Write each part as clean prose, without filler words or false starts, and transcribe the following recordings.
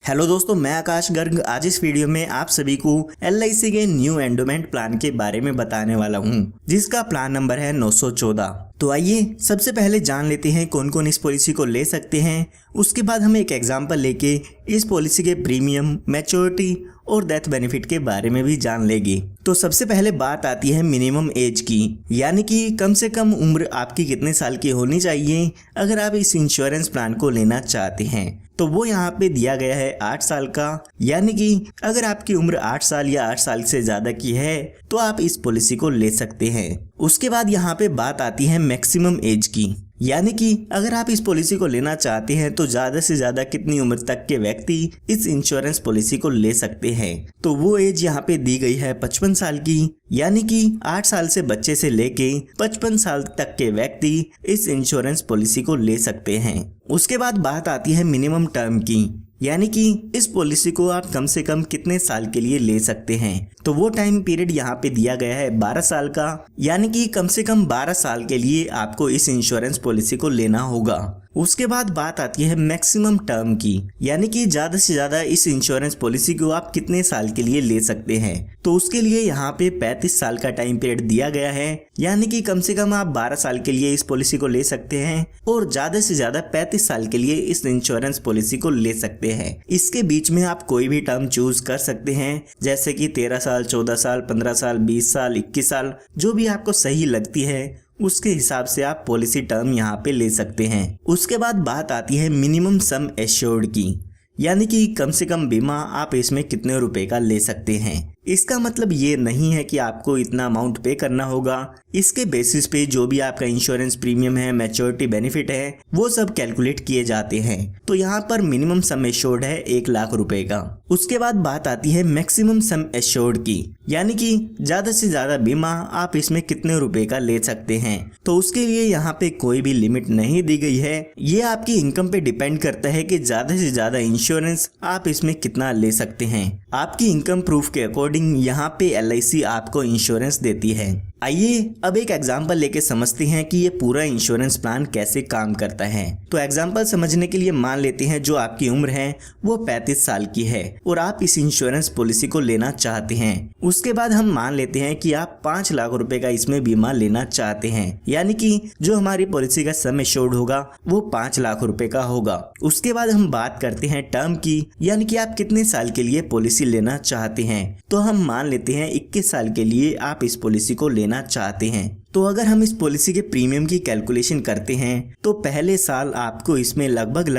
Hello दोस्तों, मैं आकाश गर्ग आज इस वीडियो में आप सभी को LIC के न्यू एंडोमेंट प्लान के बारे में बताने वाला हूं, जिसका प्लान नंबर है 914। तो आइए सबसे पहले जान लेते हैं कौन कौन इस पॉलिसी को ले सकते हैं। उसके बाद हम एक एग्जांपल लेके इस पॉलिसी के प्रीमियम, मैच्योरिटी और डेथ बेनिफिट के बारे में भी जान लेंगे। तो सबसे पहले बात आती है मिनिमम एज की, यानी कि कम से कम उम्र आपकी कितने साल की होनी चाहिए अगर आप इस इंश्योरेंस प्लान को लेना चाहते हैं। तो वो यहाँ पे दिया गया है 8 साल का, यानी कि अगर आपकी उम्र 8 साल या 8 साल से ज़्यादा की है तो आप इस पॉलिसी को ले सकते हैं। उसके बाद यहाँ पे बात आती है मैक्सिमम एज की, यानी कि अगर आप इस पॉलिसी को लेना चाहते हैं तो ज़्यादा से ज़्यादा कितनी उम्र तक के व्यक्ति इस इंश्योरेंस पॉलिसी को ले सकते हैं। तो वो एज यहाँ पे दी गई है 55 साल की, यानी कि 8 साल से बच्चे से लेके 55 साल तक के व्यक्ति इस इंश्योरेंस पॉलिसी को ले सकते हैं। उसके बाद बात आती है मिनिमम टर्म की, यानी कि इस पॉलिसी को आप कम से कम कितने साल के लिए ले सकते हैं। तो वो टाइम पीरियड यहाँ पे दिया गया है 12 साल का, यानी कि कम से कम 12 साल के लिए आपको इस इंश्योरेंस पॉलिसी को लेना होगा। उसके बाद बात आती है मैक्सिमम टर्म की, यानी कि ज़्यादा से ज़्यादा इस इंश्योरेंस पॉलिसी को आप कितने साल के लिए ले सकते हैं। तो उसके लिए यहाँ पे 35 साल का टाइम पीरियड दिया गया है, यानी कि कम से कम आप 12 साल के लिए इस पॉलिसी को ले सकते हैं और ज़्यादा से ज़्यादा 35 साल के लिए इस इंश्योरेंस पॉलिसी को ले सकते हैं। इसके बीच में आप कोई भी टर्म चूज कर सकते हैं, जैसे कि 13 साल, 14 साल, 15 साल, 20 साल, 21 साल, जो भी आपको सही लगती है उसके हिसाब से आप पॉलिसी टर्म यहाँ पे ले सकते हैं। उसके बाद बात आती है मिनिमम सम एश्योर्ड की, यानी कि कम से कम बीमा आप इसमें कितने रुपए का ले सकते हैं। इसका मतलब ये नहीं है कि आपको इतना अमाउंट पे करना होगा। इसके बेसिस पे जो भी आपका इंश्योरेंस प्रीमियम है, मैच्योरिटी बेनिफिट है, वो सब कैलकुलेट किए जाते हैं। तो यहाँ पर मिनिमम सम एश्योर्ड है 1 लाख रुपए का। उसके बाद बात आती है मैक्सिमम सम एश्योर्ड की, यानी कि ज्यादा से ज्यादा बीमा आप इसमें कितने रुपए का ले सकते हैं। तो उसके लिए यहाँ पे कोई भी लिमिट नहीं दी गई है, ये आपकी इनकम पे डिपेंड करता है कि ज्यादा से ज्यादा इंश्योरेंस आप इसमें कितना ले सकते हैं। आपकी इनकम प्रूफ के अकॉर्डिंग यहाँ पे LIC आपको इंश्योरेंस देती है। आइए अब एक एग्जांपल लेके समझते हैं कि ये पूरा इंश्योरेंस प्लान कैसे काम करता है। तो एग्जांपल समझने के लिए मान लेते हैं जो आपकी उम्र है वो 35 साल की है और आप इस इंश्योरेंस पॉलिसी को लेना चाहते हैं। उसके बाद हम मान लेते हैं कि आप 5 लाख रुपए का इसमें बीमा लेना चाहते हैं, यानी कि जो हमारी पॉलिसी का सम एश्योर्ड होगा वो 5 लाख रुपए का होगा। उसके बाद हम बात करते हैं टर्म की, यानी कि आप कितने साल के लिए पॉलिसी लेना चाहते हैं। तो हम मान लेते हैं 21 साल के लिए आप इस पॉलिसी को लेना चाहते हैं। तो अगर हम इस पॉलिसी के प्रीमियम की कैलकुलेशन करते हैं तो पहले साल आपको इसमें लगभग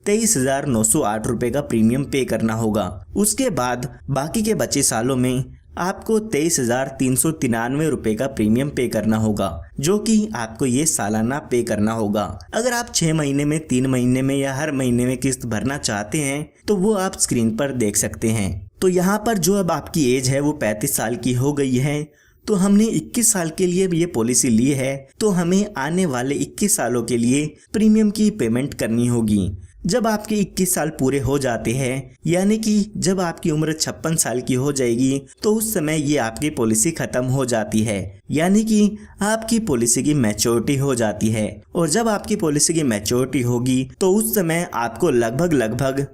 23,908 रुपए का प्रीमियम पे करना होगा। उसके बाद बाकी के बचे सालों में आपको 23,393 रुपए का प्रीमियम पे करना होगा, जो कि आपको ये सालाना पे करना होगा। अगर आप 6 महीने में, 3 महीने में या हर महीने में किस्त भरना चाहते हैं तो वो आप स्क्रीन पर देख सकते हैं। तो यहाँ पर जो अब आपकी एज है वो 35 साल की हो गई है, तो हमने 21 साल के लिए ये पॉलिसी ली है, तो हमें आने वाले 21 सालों के लिए प्रीमियम की पेमेंट करनी होगी। जब आपके 21 साल पूरे हो जाते हैं, यानी कि जब आपकी उम्र 56 साल की हो जाएगी, तो उस समय ये आपकी पॉलिसी खत्म हो जाती है, यानी कि आपकी पॉलिसी की मैच्योरिटी हो जाती है। और जब आपकी पॉलिसी की मैच्योरिटी होगी तो उस समय आपको लगभग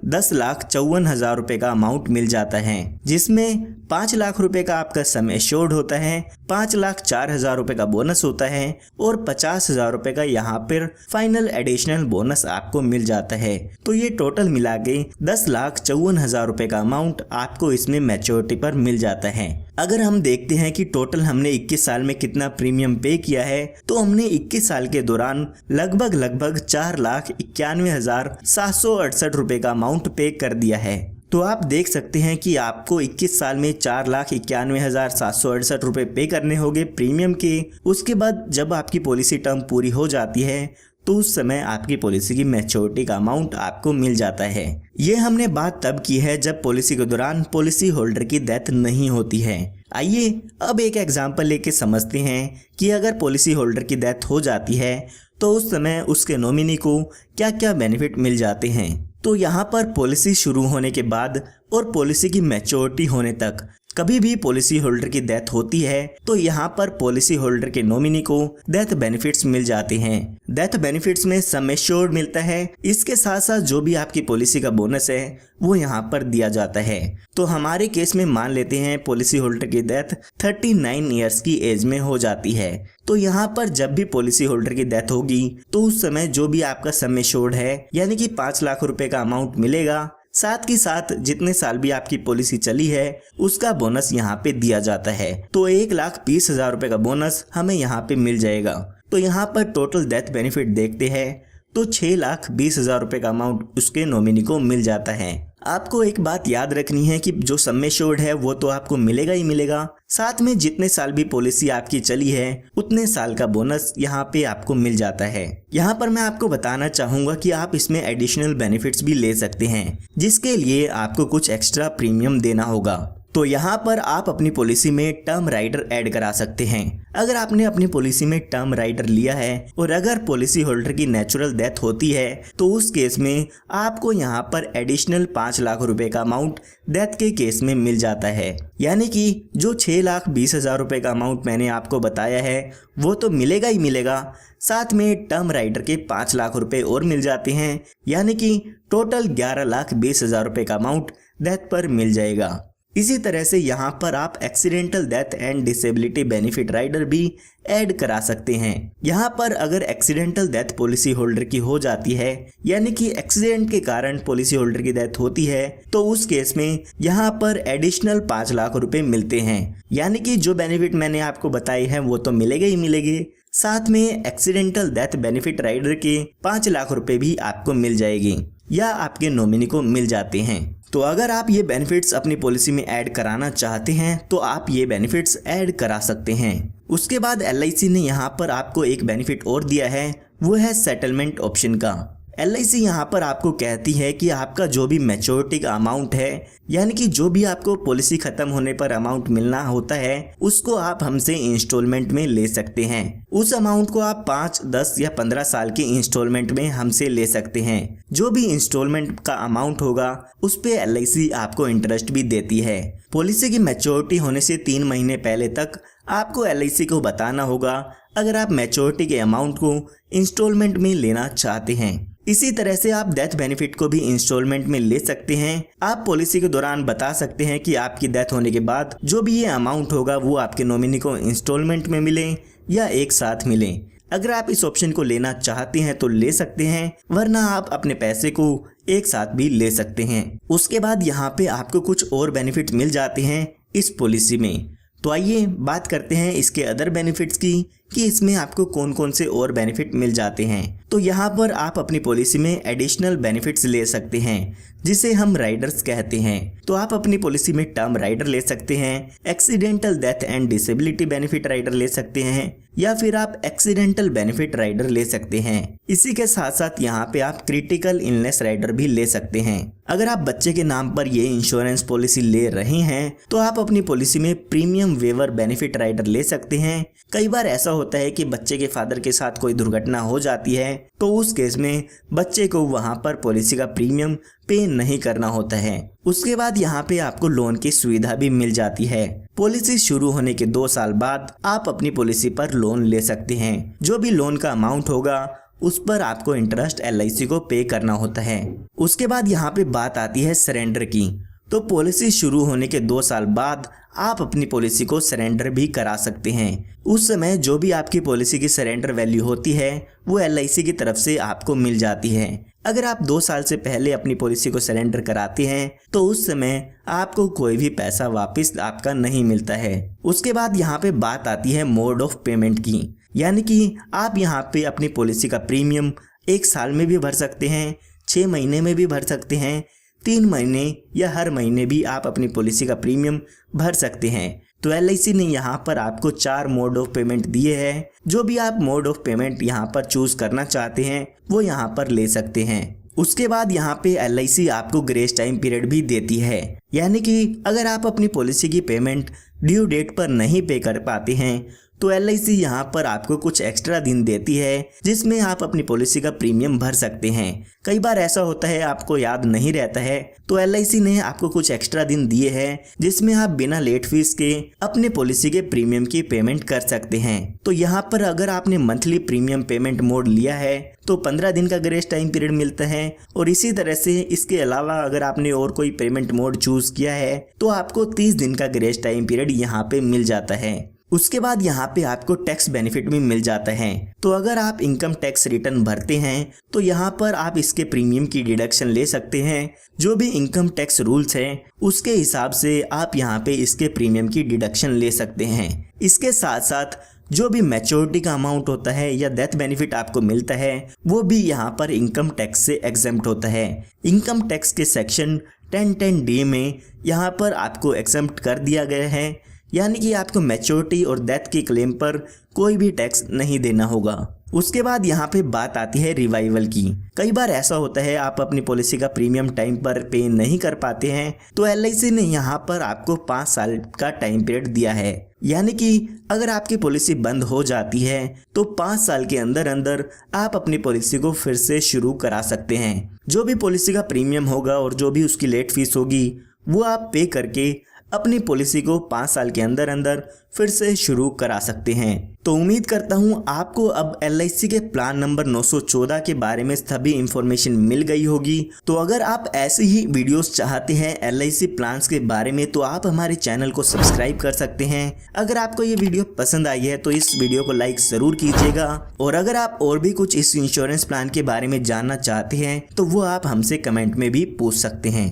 10,54,000 रुपए का अमाउंट मिल जाता है, जिसमें 5 लाख रुपए का आपका सम एश्योर्ड होता है, 5,04,000 रुपए का बोनस होता है और 50,000 रुपए का यहाँ पर फाइनल एडिशनल बोनस आपको मिल जाता है। तो ये टोटल मिला के 10,54,000 रुपए का अमाउंट आपको इसमें मैच्योरिटी पर मिल जाता है। अगर हम देखते हैं कि टोटल हमने 21 साल में कितना प्रीमियम पे किया है, तो हमने 21 साल के दौरान लगभग 4,91,768 रुपए का अमाउंट पे कर दिया है। तो आप देख सकते हैं कि आपको 21 साल में 4,91,768 रुपए पे करने होंगे प्रीमियम के। उसके बाद जब आपकी पॉलिसी टर्म पूरी हो जाती है तो उस समय आपकी पॉलिसी की मैच्योरिटी का अमाउंट आपको मिल जाता है। ये हमने बात तब की है जब पॉलिसी के दौरान पॉलिसी होल्डर की डेथ नहीं होती है। आइए अब एक एग्जांपल लेके समझते हैं कि अगर पॉलिसी होल्डर की डेथ हो जाती है तो उस समय उसके नॉमिनी को क्या क्या बेनिफिट मिल जाते हैं। तो यहाँ पर पॉलिसी शुरू होने के बाद और पॉलिसी की मैच्योरिटी होने तक कभी भी पॉलिसी होल्डर की डेथ होती है तो यहाँ पर पॉलिसी होल्डर के नॉमिनी को डेथ बेनिफिट्स मिल जाते हैं। डेथ बेनिफिट्स में सम एश्योर्ड मिलता है, इसके साथ साथ जो भी आपकी पॉलिसी का बोनस है वो यहाँ पर दिया जाता है। तो हमारे केस में मान लेते हैं पॉलिसी होल्डर की डेथ 39 ईयर्स की एज में हो जाती है। तो यहाँ पर जब भी पॉलिसी होल्डर की डेथ होगी तो उस समय जो भी आपका सम एश्योर्ड है यानी कि 5 लाख रुपए का अमाउंट मिलेगा, साथ ही साथ जितने साल भी आपकी पॉलिसी चली है उसका बोनस यहाँ पे दिया जाता है। तो 1,20,000 रुपए का बोनस हमें यहाँ पे मिल जाएगा। तो यहाँ पर टोटल डेथ बेनिफिट देखते हैं तो 6,20,000 रुपए का अमाउंट उसके नॉमिनी को मिल जाता है। आपको एक बात याद रखनी है कि जो सम एश्योर्ड है वो तो आपको मिलेगा ही मिलेगा, साथ में जितने साल भी पॉलिसी आपकी चली है उतने साल का बोनस यहाँ पे आपको मिल जाता है। यहाँ पर मैं आपको बताना चाहूंगा कि आप इसमें एडिशनल बेनिफिट्स भी ले सकते हैं, जिसके लिए आपको कुछ एक्स्ट्रा प्रीमियम देना होगा। तो यहाँ पर आप अपनी पॉलिसी में टर्म राइडर ऐड करा सकते हैं। अगर आपने अपनी पॉलिसी में टर्म राइडर लिया है और अगर पॉलिसी होल्डर की नेचुरल डेथ होती है तो उस केस में आपको यहाँ पर एडिशनल 5 लाख रुपए का अमाउंट डेथ के केस में मिल जाता है। यानी कि जो 6,20,000 रुपए का अमाउंट मैंने आपको बताया है वो तो मिलेगा ही मिलेगा, साथ में टर्म राइडर के 5 लाख रुपए और मिल जाते हैं, यानी कि टोटल 11,20,000 रुपए का अमाउंट डेथ पर मिल जाएगा। इसी तरह से यहाँ पर आप accidental death and disability benefit rider भी ऐड करा सकते हैं। यहाँ पर अगर एक्सीडेंटल डेथ पॉलिसी होल्डर की हो जाती है यानी कि एक्सीडेंट के कारण पॉलिसी होल्डर की डेथ होती है तो उस केस में यहाँ पर एडिशनल 5 लाख रुपए मिलते हैं। यानी कि जो बेनिफिट मैंने आपको बताए हैं वो तो मिलेगा ही मिलेंगे, साथ में एक्सीडेंटल डेथ बेनिफिट राइडर के 5 लाख रुपए भी आपको मिल जाएगी या आपके नॉमिनी को मिल जाते हैं। तो अगर आप ये बेनिफिट्स अपनी पॉलिसी में ऐड कराना चाहते हैं तो आप ये बेनिफिट्स ऐड करा सकते हैं। उसके बाद LIC ने यहाँ पर आपको एक बेनिफिट और दिया है, वो है सेटलमेंट ऑप्शन का। LIC यहाँ पर आपको कहती है कि आपका जो भी मैच्योरिटी का अमाउंट है यानी कि जो भी आपको पॉलिसी खत्म होने पर अमाउंट मिलना होता है उसको आप हमसे इंस्टॉलमेंट में ले सकते हैं। उस अमाउंट को आप 5, 10 या 15 साल के इंस्टॉलमेंट में हमसे ले सकते हैं। जो भी इंस्टॉलमेंट का अमाउंट होगा उस पे LIC आपको इंटरेस्ट भी देती है। पॉलिसी की मैच्योरिटी होने से 3 महीने पहले तक आपको LIC को बताना होगा अगर आप मैच्योरिटी के अमाउंट को इंस्टॉलमेंट में लेना चाहते हैं। इसी तरह से आप डेथ बेनिफिट को भी इंस्टॉलमेंट में ले सकते हैं। आप पॉलिसी के दौरान बता सकते हैं कि आपकी डेथ होने के बाद जो भी ये अमाउंट होगा वो आपके नॉमिनी को इंस्टॉलमेंट में मिले या एक साथ मिले। अगर आप इस ऑप्शन को लेना चाहते हैं तो ले सकते हैं, वरना आप अपने पैसे को एक साथ भी ले सकते हैं। उसके बाद यहाँ पे आपको कुछ और बेनिफिट मिल जाते हैं इस पॉलिसी में। तो आइए बात करते हैं इसके अदर बेनिफिट्स की कि इसमें आपको कौन कौन से और बेनिफिट मिल जाते हैं। तो यहाँ पर आप अपनी पॉलिसी में एडिशनल बेनिफिट्स ले सकते हैं जिसे हम राइडर्स कहते हैं। तो आप अपनी पॉलिसी में टर्म राइडर ले सकते हैं, accidental death and disability benefit rider ले सकते हैं या फिर आप एक्सीडेंटल बेनिफिट राइडर ले सकते हैं। इसी के साथ साथ यहाँ पे आप क्रिटिकल इलनेस राइडर भी ले सकते हैं। अगर आप बच्चे के नाम पर ये इंश्योरेंस पॉलिसी ले रहे हैं तो आप अपनी पॉलिसी में प्रीमियम वेवर बेनिफिट राइडर ले सकते हैं। कई बार ऐसा होता है कि बच्चे के फादर के साथ कोई दुर्घटना हो जाती है तो उस केस में बच्चे को वहां पर पॉलिसी का प्रीमियम पे नहीं करना होता है। उसके बाद यहाँ पे आपको लोन की सुविधा भी मिल जाती है। पॉलिसी शुरू होने के 2 साल बाद आप अपनी पॉलिसी पर लोन ले सकते हैं। जो भी लोन का अमाउंट होगा उस पर आपको इंटरेस्ट LIC को पे करना होता है। उसके बाद यहाँ पे बात आती है सरेंडर की। तो पॉलिसी शुरू होने के 2 साल बाद आप अपनी पॉलिसी को सरेंडर भी करा सकते हैं। उस समय जो भी आपकी पॉलिसी की सरेंडर वैल्यू होती है वो LIC की तरफ से आपको मिल जाती है। अगर आप 2 साल से पहले अपनी पॉलिसी को सरेंडर कराते हैं तो उस समय आपको कोई भी पैसा वापस आपका नहीं मिलता है। उसके बाद यहाँ पे बात आती है मोड ऑफ पेमेंट की, यानी कि आप यहाँ पे अपनी पॉलिसी का प्रीमियम 1 साल में भी भर सकते हैं, 6 महीने में भी भर सकते हैं, 3 महीने या हर महीने भी आप अपनी पॉलिसी का प्रीमियम भर सकते हैं। तो LIC ने यहाँ पर आपको 4 मोड ऑफ पेमेंट दिए हैं। जो भी आप मोड ऑफ पेमेंट यहाँ पर चूज करना चाहते हैं वो यहाँ पर ले सकते हैं। उसके बाद यहाँ पे LIC आपको ग्रेस टाइम पीरियड भी देती है, यानी कि अगर आप अपनी पॉलिसी की पेमेंट ड्यू डेट पर नहीं पे कर पाते हैं तो LIC यहाँ पर आपको कुछ एक्स्ट्रा दिन देती है जिसमें आप अपनी पॉलिसी का प्रीमियम भर सकते हैं। कई बार ऐसा होता है आपको याद नहीं रहता है, तो LIC ने आपको कुछ एक्स्ट्रा दिन दिए हैं जिसमें आप बिना लेट फीस के अपने पॉलिसी के प्रीमियम की पेमेंट कर सकते हैं। तो यहाँ पर अगर आपने मंथली प्रीमियम पेमेंट मोड लिया है तो 15 दिन का ग्रेस टाइम पीरियड मिलता है, और इसी तरह से इसके अलावा अगर आपने और कोई पेमेंट मोड चूज किया है तो आपको 30 दिन का ग्रेस टाइम पीरियड यहाँ पे मिल जाता है। उसके बाद यहाँ पे आपको टैक्स बेनिफिट भी मिल जाता है। तो अगर आप इनकम टैक्स रिटर्न भरते हैं तो यहाँ पर आप इसके प्रीमियम की डिडक्शन ले सकते हैं। जो भी इनकम टैक्स रूल्स हैं उसके हिसाब से आप यहाँ पे इसके प्रीमियम की डिडक्शन ले सकते हैं। इसके साथ साथ जो भी मैच्योरिटी का अमाउंट होता है या डेथ बेनिफिट आपको मिलता है वो भी यहाँ पर इनकम टैक्स से एग्जेम्प्ट होता है। इनकम टैक्स के सेक्शन 1010D में यहाँ पर आपको एग्जेम्प्ट कर दिया गया है, यानी कि आपको मैच्योरिटी और डेथ के क्लेम पर कोई भी टैक्स नहीं देना होगा। उसके बाद यहाँ पे बात आती है रिवाइवल की। कई बार ऐसा होता है आप अपनी पॉलिसी का प्रीमियम टाइम पर पे नहीं कर पाते हैं, तो LIC ने यहाँ पर आपको 5 साल का टाइम पीरियड दिया है, यानी कि अगर आपकी पॉलिसी बंद हो जाती है तो 5 साल के अंदर अंदर आप अपनी पॉलिसी को फिर से शुरू करा सकते हैं। जो भी पॉलिसी का प्रीमियम होगा और जो भी उसकी लेट फीस होगी वो आप पे करके अपनी पॉलिसी को 5 साल के अंदर अंदर फिर से शुरू करा सकते हैं। तो उम्मीद करता हूँ आपको अब LIC के प्लान नंबर 914 के बारे में सभी इंफॉर्मेशन मिल गई होगी। तो अगर आप ऐसे ही वीडियोस चाहते हैं LIC प्लान्स के बारे में तो आप हमारे चैनल को सब्सक्राइब कर सकते हैं। अगर आपको ये वीडियो पसंद आई है तो इस वीडियो को लाइक ज़रूर कीजिएगा, और अगर आप और भी कुछ इस इंश्योरेंस प्लान के बारे में जानना चाहते हैं तो वो आप हमसे कमेंट में भी पूछ सकते हैं।